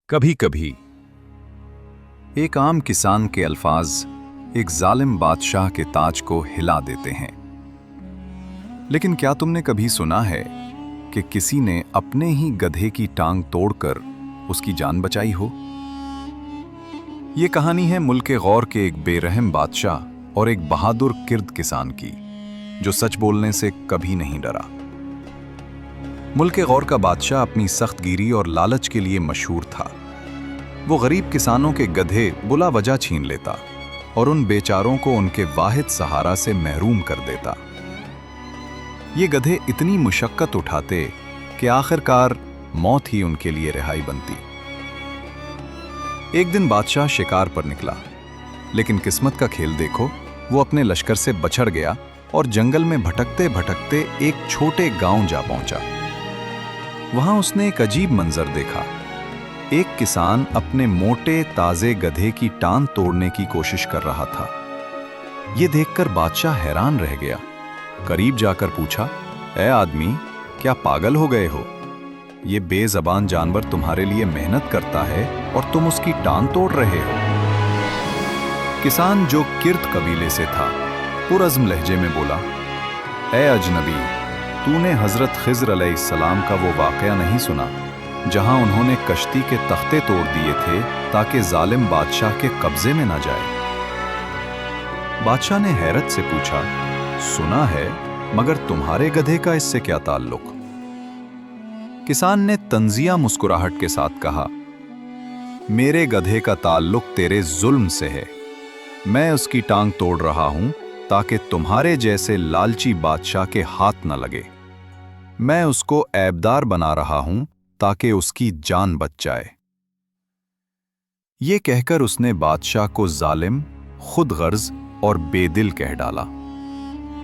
کبھی کبھی ایک عام کسان کے الفاظ ایک ظالم بادشاہ کے تاج کو ہلا دیتے ہیں۔ لیکن کیا تم نے کبھی سنا ہے کہ کسی نے اپنے ہی گدھے کی ٹانگ توڑ کر اس کی جان بچائی ہو؟ یہ کہانی ہے ملک غور کے ایک بے رحم بادشاہ اور ایک بہادر کرد کسان کی، جو سچ بولنے سے کبھی نہیں ڈرا۔ ملک غور کا بادشاہ اپنی سخت گیری اور لالچ کے لیے مشہور تھا۔ وہ غریب کسانوں کے گدھے بلا وجہ چھین لیتا اور ان بیچاروں کو ان کے واحد سہارا سے محروم کر دیتا۔ یہ گدھے اتنی مشقت اٹھاتے کہ آخرکار موت ہی ان کے لیے رہائی بنتی۔ ایک دن بادشاہ شکار پر نکلا، لیکن قسمت کا کھیل دیکھو، وہ اپنے لشکر سے بچھڑ گیا اور جنگل میں بھٹکتے بھٹکتے ایک چھوٹے گاؤں جا پہنچا۔ وہاں اس نے ایک عجیب منظر دیکھا۔ ایک کسان اپنے موٹے تازے گدھے کی ٹانگ توڑنے کی کوشش کر رہا تھا۔ یہ دیکھ کر بادشاہ حیران رہ گیا۔ قریب جا کر پوچھا، اے آدمی، کیا پاگل ہو گئے ہو؟ یہ بے زبان جانور تمہارے لیے محنت کرتا ہے اور تم اس کی ٹانگ توڑ رہے ہو۔ کسان، جو کرد قبیلے سے تھا، پرعزم لہجے میں بولا، اے اجنبی، تو نے حضرت خضر علیہ السلام کا وہ واقعہ نہیں سنا جہاں انہوں نے کشتی کے تختے توڑ دیے تھے تاکہ ظالم بادشاہ کے قبضے میں نہ جائے؟ بادشاہ نے حیرت سے پوچھا، سنا ہے، مگر تمہارے گدھے کا اس سے کیا تعلق؟ کسان نے طنزیہ مسکراہٹ کے ساتھ کہا، میرے گدھے کا تعلق تیرے ظلم سے ہے۔ میں اس کی ٹانگ توڑ رہا ہوں تاکہ تمہارے جیسے لالچی بادشاہ کے ہاتھ نہ لگے۔ میں اس کو عیبدار بنا رہا ہوں تاکہ اس کی جان بچ جائے۔ یہ کہہ کر اس نے بادشاہ کو ظالم، خود غرض اور بے دل کہہ ڈالا۔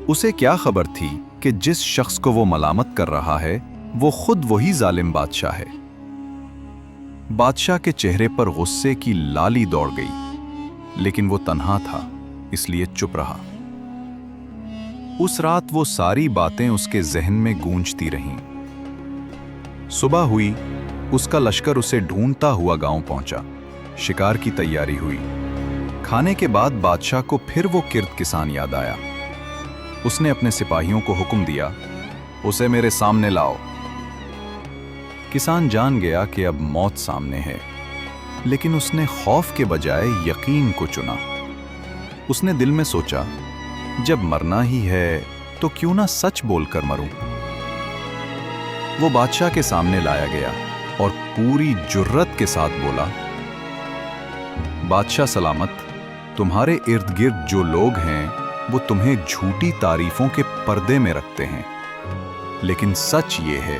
اسے کیا خبر تھی کہ جس شخص کو وہ ملامت کر رہا ہے وہ خود وہی ظالم بادشاہ ہے۔ بادشاہ کے چہرے پر غصے کی لالی دوڑ گئی، لیکن وہ تنہا تھا، اس لیے چپ رہا۔ اس رات وہ ساری باتیں اس کے ذہن میں گونجتی رہیں۔ صبح ہوئی، اس کا لشکر اسے ڈھونڈتا ہوا گاؤں پہنچا۔ شکار کی تیاری ہوئی۔ کھانے کے بعد بادشاہ کو پھر وہ کرد کسان یاد آیا۔ اس نے اپنے سپاہیوں کو حکم دیا، اسے میرے سامنے لاؤ۔ کسان جان گیا کہ اب موت سامنے ہے، لیکن اس نے خوف کے بجائے یقین کو چنا۔ اس نے دل میں سوچا، جب مرنا ہی ہے تو کیوں نہ سچ بول کر مروں۔ وہ بادشاہ کے سامنے لایا گیا اور پوری جرت کے ساتھ بولا، بادشاہ سلامت، تمہارے ارد گرد جو لوگ ہیں وہ تمہیں جھوٹی تعریفوں کے پردے میں رکھتے ہیں، لیکن سچ یہ ہے،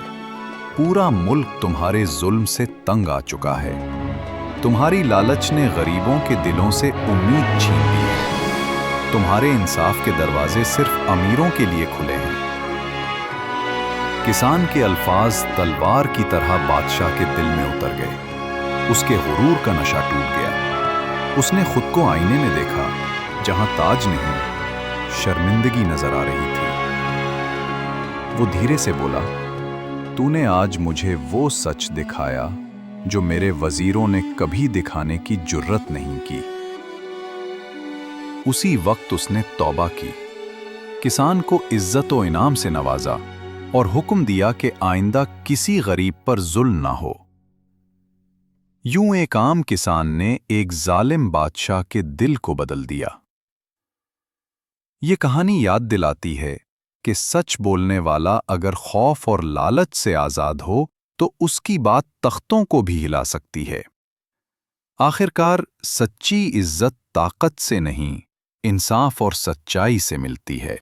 پورا ملک تمہارے ظلم سے تنگ آ چکا ہے۔ تمہاری لالچ نے غریبوں کے دلوں سے امید چھین لی ہے۔ تمہارے انصاف کے دروازے صرف امیروں کے لیے کھلے ہیں۔ کسان کے الفاظ تلوار کی طرح بادشاہ کے دل میں اتر گئے۔ اس کے غرور کا نشہ ٹوٹ گیا۔ اس نے خود کو آئینے میں دیکھا، جہاں تاج نہیں، شرمندگی نظر آ رہی تھی۔ وہ دھیرے سے بولا، تو نے آج مجھے وہ سچ دکھایا جو میرے وزیروں نے کبھی دکھانے کی جرت نہیں کی۔ اسی وقت اس نے توبہ کی، کسان کو عزت و انعام سے نوازا اور حکم دیا کہ آئندہ کسی غریب پر ظلم نہ ہو۔ یوں ایک عام کسان نے ایک ظالم بادشاہ کے دل کو بدل دیا۔ یہ کہانی یاد دلاتی ہے کہ سچ بولنے والا اگر خوف اور لالچ سے آزاد ہو تو اس کی بات تختوں کو بھی ہلا سکتی ہے۔ آخرکار سچی عزت طاقت سے نہیں، انصاف اور سچائی سے ملتی ہے۔